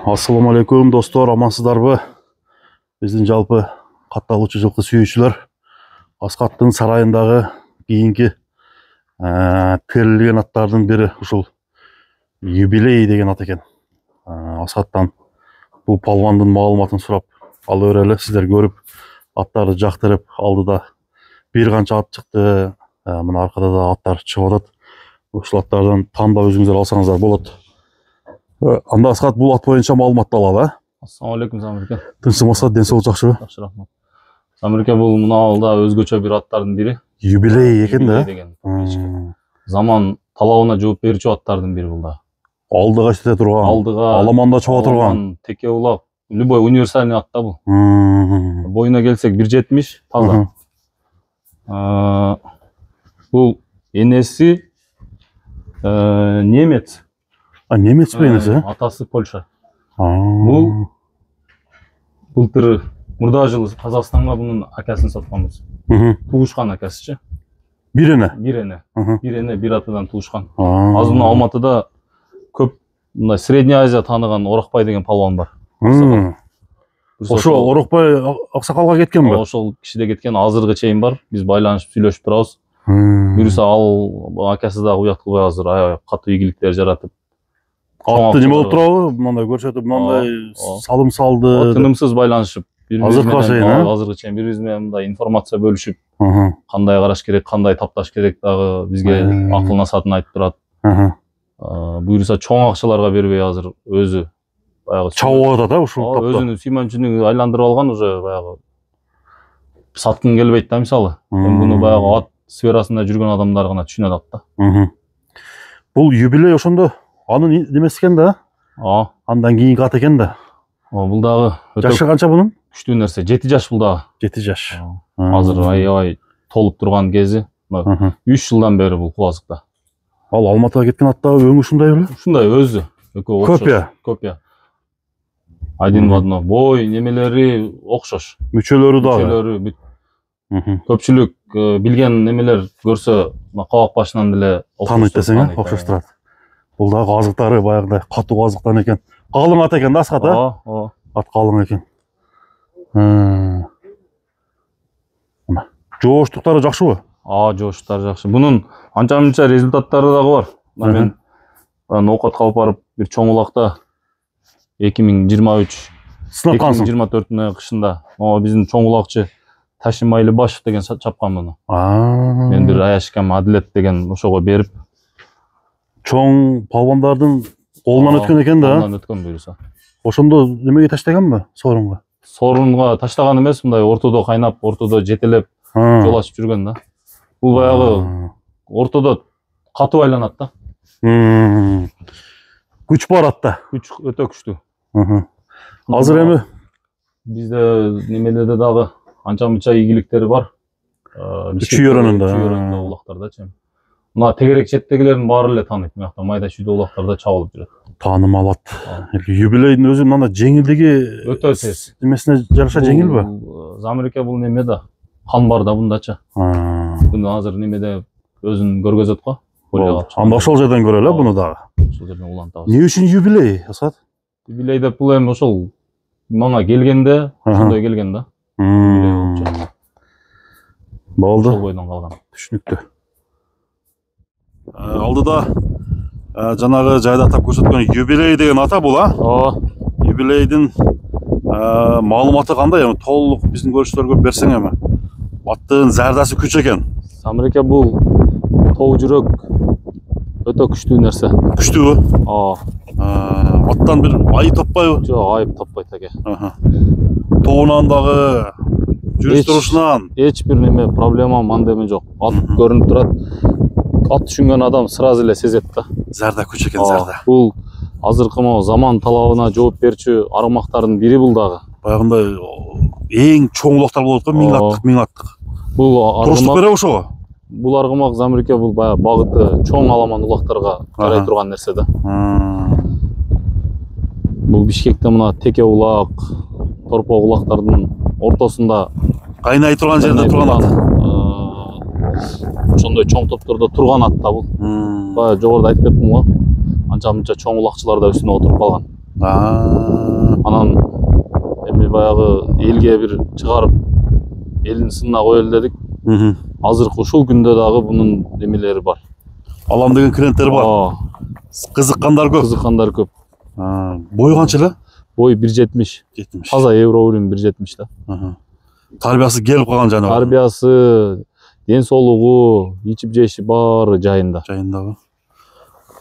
Ассалаумағалейкум достар, амансыздарбы? Біздің жалпы қатталушы жылқы сүйүүчүлөр Асқаттың сарайындағы кейінгі терилген аттардың бірі ушул юбилей деген ат екен. Асқаттан бұл палвандың маалыматын сұрап алып өрелі, сіздер көріп аттарды жақтырып алдыда бір қанша ат шықты. Мына арқада да аттар шығып атат. Ушул аттардан таңдап өзүңүздөр алсаңыздар болот. Анда Асқат бұл ат бойынша маалыматты алалы. Ассалаумағалейкум Замирке. Тынчсың Асқат, денсаулық жакшыбы? Жакшы, рахмат. Замирке, бұл мына алда өзгөчө бир аттардын бири. Юбилей екен да? Заман талабына жооп берүүчү аттардын бири бул да. Алдыга чете турган. Алдыга. Аламанда чыга турган. Теке улап, любой универсальный ат да бул. Боюна келсек 1.70 таза. Бул энеси немец. Немец пе енесі? Атасы Польша. Бұл былтыр мурда жылы Қазақстанға бұның акасын сатқанбыз. Туышқан акасычы. Бір ене? Бір ене, бір атадан туышқан. Азын Алматыда көп Средний Азия таныған Орақбай деген палуан бар. Ошо Орақбай Ақсақалға кеткен бе? Ошол кишиде кеткен, азырғы чейин бар. Біз байланышып сүйлөшүп турабыз. Буюрса ал акасы да уят кылбай азыр катуу ийгиликтер жаратып. Атты не болуп турабы? Мындай көрсөтүп, мындай салым салды. Тынымсыз байланышып, азыркы чейин бири биз менен мындай информация бөлүшүп, кандай караш керек, кандай тапташ керек дагы бизге акыл насаатын айтып турат. Буюрса чоң акчаларга бербей азыр өзү баягы чабып атат ушул тапта. Өзүнүн сүймөнчүнү айландырып алган, уже баягы саткын келбейт да мисалы. Муну баягы ат сферасында жүргөн адамдар гана түшүнөт ат да. Бул юбилей ошондо анын немеси экен да? Андан кийинки ат экен да. Бул дагы жашы канча бунун? Күчтүү нерсе, 7 жаш бул дагы. 7 жаш. Азыр аябай толуп турган кези. 3 жылдан бери бул кубазыкта. Ал Алматыга кеткен ат дагы өңү ушундай беле? Ушундай өзү. Копия. Один в одно. Бой, немелери окшош. Мүчөлөрү дагы. Мүчөлөрү бүт. Көпчүлүк билген немелер көрсө, кабак башынан деле тааныйт десең, окшоштурат. Бул дагы казыктары баягыдай катуу казыктан экен. Калың ат экен да Асқат, Ат калың экен. Жооштуктары жакшыбы? Жооштуктары жакшы. Бунун анча-мынча результаттары дагы бар. Мен оокатка алып барып бир чоң улакта 2023 сынаккансың. 2024 кышында биздин чоң улакчы Ташим Айлыбашев деген чапкан муну. Мен бир аяшкам Адилет деген ошого берип, чоң палвандардын колунан өткөн экен да. Колунан өткөн буюрса. Ошондо немеге таштаганбы? Сорунга. Сорунга таштаган эмес, мындай ортодо кайнап, ортодо жетелеп жол ачып жүргөн да. Бул баягы ортодо катуу айланат да. Күч бар атта. Күч өтө күчтүү. Азыр эми бизде немелерде дагы анча-мынча ийгиликтери бар. Чүйөрөнүндө улактардачы. Мына тегерек четтегилердин баары эле тааныйт. Мынакта майда шүйдө улактарда чабылып жүрөт. Таанымал ат. Юбилейдин өзү мына жеңилдиги өтө тез. Немесине жараша жеңилби? Замирке бул неме да. Кан бар да бундачы. Буну азыр немеде өзүн көргөзөт го. Анда ошол жерден көрөлү буну дагы. Ошол жерден улантабыз. Эмне үчүн юбилей, Асқат? Юбилей деп бул эми ошол мага келгенде ошондой келген да. Болду. Ошол бойдон калган. Түшүнүктүү. Алдыда жанагы жайда атап көрсөткөн юбилей деген ата бул, Юбилейдин маалыматы кандай? Эми толук биздин көрүүчүлөргө берсең эми. Аттын зардасы күч экен. Замирке бул тоо жүрөк өтө күчтүү нерсе. Күчтүүбү? Аттан бир айып таппайбы? Жок, айып таппайт эке. Тоонан дагы жүрүш турушунан эч бир неме проблема мандеме жок. Ат көрүнүп турат. Ат түшүнгөн адам сразу эле сезет да. Зарда күч экен, зарда. Бул азыркы заман талабына жооп берүүчү аргамактардын бири бул дагы. Баягындай эң чоң улактар болот го, 1000 аттык. Бул туруштук береби ошого? Бул аргамак Замирке бул баягы багыты чоң аламан улактарга карай турган нерсе да. Бул Бишкекте мына теке улак, торпок улактардын ортосунда кайнай турган жерде турган ат. Ошондой чоң топтордо турган ат да бул. Жогоруда айтып кеттим го. Анча-мынча чоң улакчылар да үстүнө отуруп калган. Анан эми баягы элге бир чыгарып элдин сынына коелу дедик. Азыркы ушул күндө дагы бунун немелери бар. Алам деген клиенттер бар. Кызыккандар көп. Кызыккандар көп. Бой канча эле? Бой 1.70. Таза евровурин 1.70 да. Тарбиясы келип калган жаныбар. Тарбиясы, ден соолугу, ичип жеши баары жайында. Жайындабы.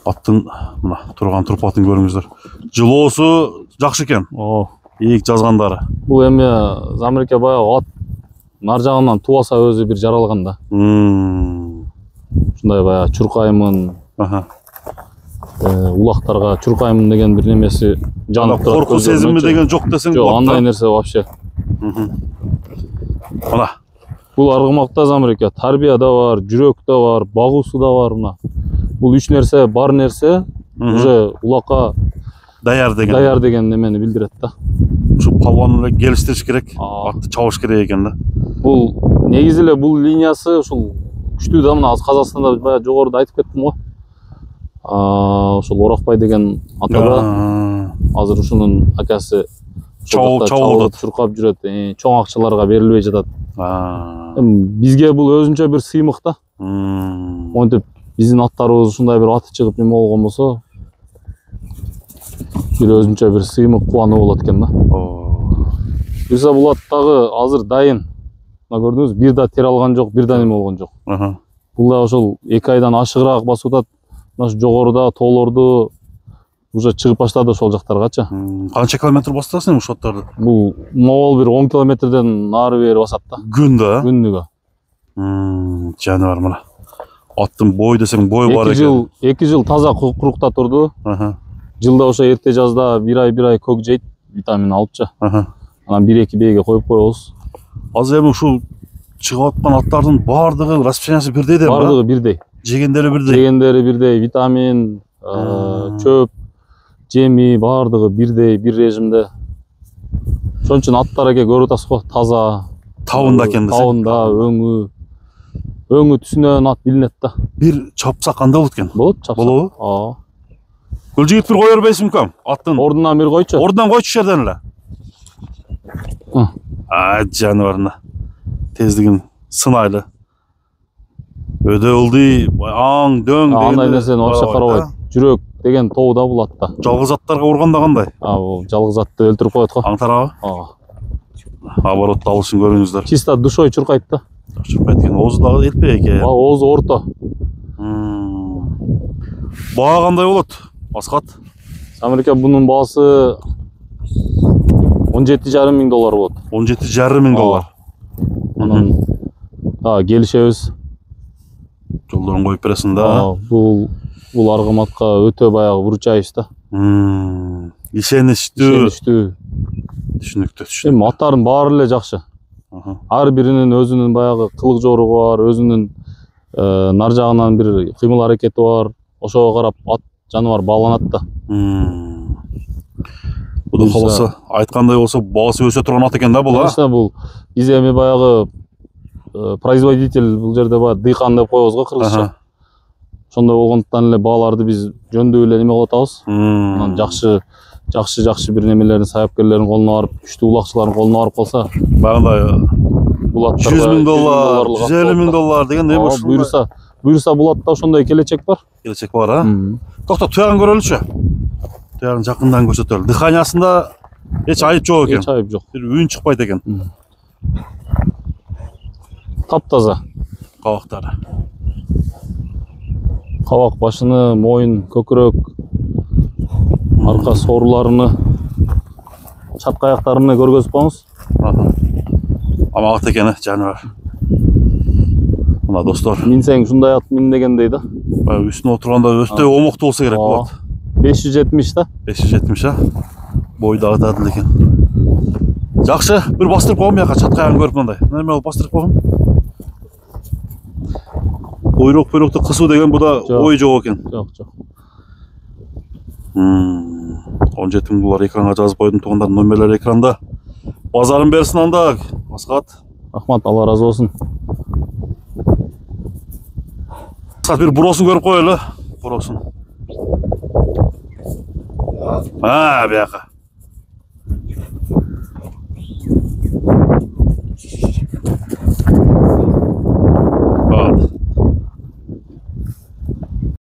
Аттын мына турган турпатын көрүңүздөр. Жылоосу жакшы экен. Ийик жазгандары. Бул эми Замирике баягы ат нар жагынан туаса өзү бир жаралган да. Ушундай баягы чуркаймын. Улактарга чуркаймын деген бир немеси жанып турат. Корку сезими деген жок десең болот. Жок, андай нерсе вообще. Мына бул аргымакта Замирике тарбия да бар, жүрөк да бар, багуусу да бар мына. Бул үч нерсе бар нерсе уже улакка даяр деген немени билдирет да. Ушу палван эле келиштириш керек, атты чабыш керек экен да. Бул негизи эле бул линиясы ушул күчтүү да, мына Казакстанда баягы жогоруда айтып кеттим го. Ошол Орокбай деген атада азыр ушунун акасы чабылып чуркап жүрөт, чоң акчаларга берилбей жатат. Бизге бул өзүнчө бир сыймык да. Монтип биздин аттарыбыз ушундай бир аты чыгып неме болгон болсо, бир өзүнчө бир сыймык, кубануу болот экен да. Буюрса бул ат дагы азыр дайын. Мына көрдүңүз, бир да тер алган жок, бир да неме болгон жок. Бул да ошол 2 айдан ашыгыраак басып атат. Мына жогоруда тоолорду уже чыгып баштады ошол жактаргачы. Канча километр басасың ушул аттарды? Бул могул бир 10 километрден нары бери басат да. Күндө? Күнүгө. Жаныбар мына. Аттын бой десең бой бар экен. 2 жыл таза курукта турду. Жылда ошо эрте жазда бир ай көк жейт, витамин алыпчы. Анан 1-2 бээге коюп коебуз. Азыр эми ушул чыгып аткан аттардын бардыгы расписаниясы бирдей да? Бардыгы бирдей. Жегендери бирдей. Жегендери бирдей, витамин, чөп, жеми бардыгы бирдей, бир режимде. Ошон үчүн аттар эке көрүп атасыз го, таза. Табында экен десең. Табында, өңү түсүнөн ат билинет да. Бир чапса кандай болот экен? Болот, чапса. Болобу? Гүлжигит бир кое бербейсиңби кам? Аттын ордунан бир койчу. Ордунан койчу жерден эле. Жаныбарына. Тездигин сынайлы. Өдө ылдый, аң, дөң деген. Андай нерсени вообще карабайт. Жүрөк деген тоо да бул атта. Жалгыз аттарга урганда кандай? Бул жалгыз атты өлтүрүп коет го. Аң тарабы? Оборотто алышын көрүңүздөр. Чисто душой чуркайт да. Чуркайт экен. Оозу дагы элпей экен. Оозу орто. Баа кандай болот? Аскат. Замирике бунун баасы $17,5 миң болот. $17,5 миң. Анан келишебиз. Жолдорун коюп бересиң да. Бул аргыматка өтө баягы вручайбыз да. Ишеничтүү. Түшүнүктүү. Эми аттардын баары эле жакшы. Ар биринин өзүнүн баягы кылык жоругу бар, өзүнүн нар жагынан бир кыймыл аракети бар. Ошого карап ат жаныбар бааланат да. Бул калса айткандай болсо баасы өсө турган ат экен да бул, Конечно, бул биз эми баягы производитель бул жерде баягы дыйкан деп коебуз го кыргызча. Ошондой болгондуктан эле бааларды биз жөндөө эле неме кылып атабыз. Анан жакшы бир немелерин, саяпкерлердин колуна барып, күчтүү улакчылардын колуна барып калса, баягындай бул аттар $100 миң, $150 миң деген неме ушул. Буюрса бул атта ошондой келечек бар. Келечек бар, Токто, туягын көрөлүчү. Туягын жакындан көрсөтөлү. Дыханиясында эч айып жок экен. Эч айып жок. Бир үн чыкпайт экен. Таптаза. Кабактары. Кабак башыны, моюн, көкүрөк, арка сооруларыны, чатка аяктарыны көргөзүп коюңуз. Амагат экен, жаныбар. Мына достор. Минсең ушундай ат мин дегендей да. Үстүнө отурганда өтө омоктуу болсо керек болот. 570 да. 570 Бой дагы дадыл экен. Жакшы, бир бастырып койгом яка чатка аягын көрүп мындай. Неме болуп бастырып койгом. Буйрукту кысуу деген буда ой жок экен. Жок. 17 миң доллар экранга жазып койдум, туугандар номерлери экранда. Базарын берсин анда, Аскат. Рахмат, Алла разы болсун. Аскат бир буроосун көрүп коелу. Буроосун. Бияқа. Вот.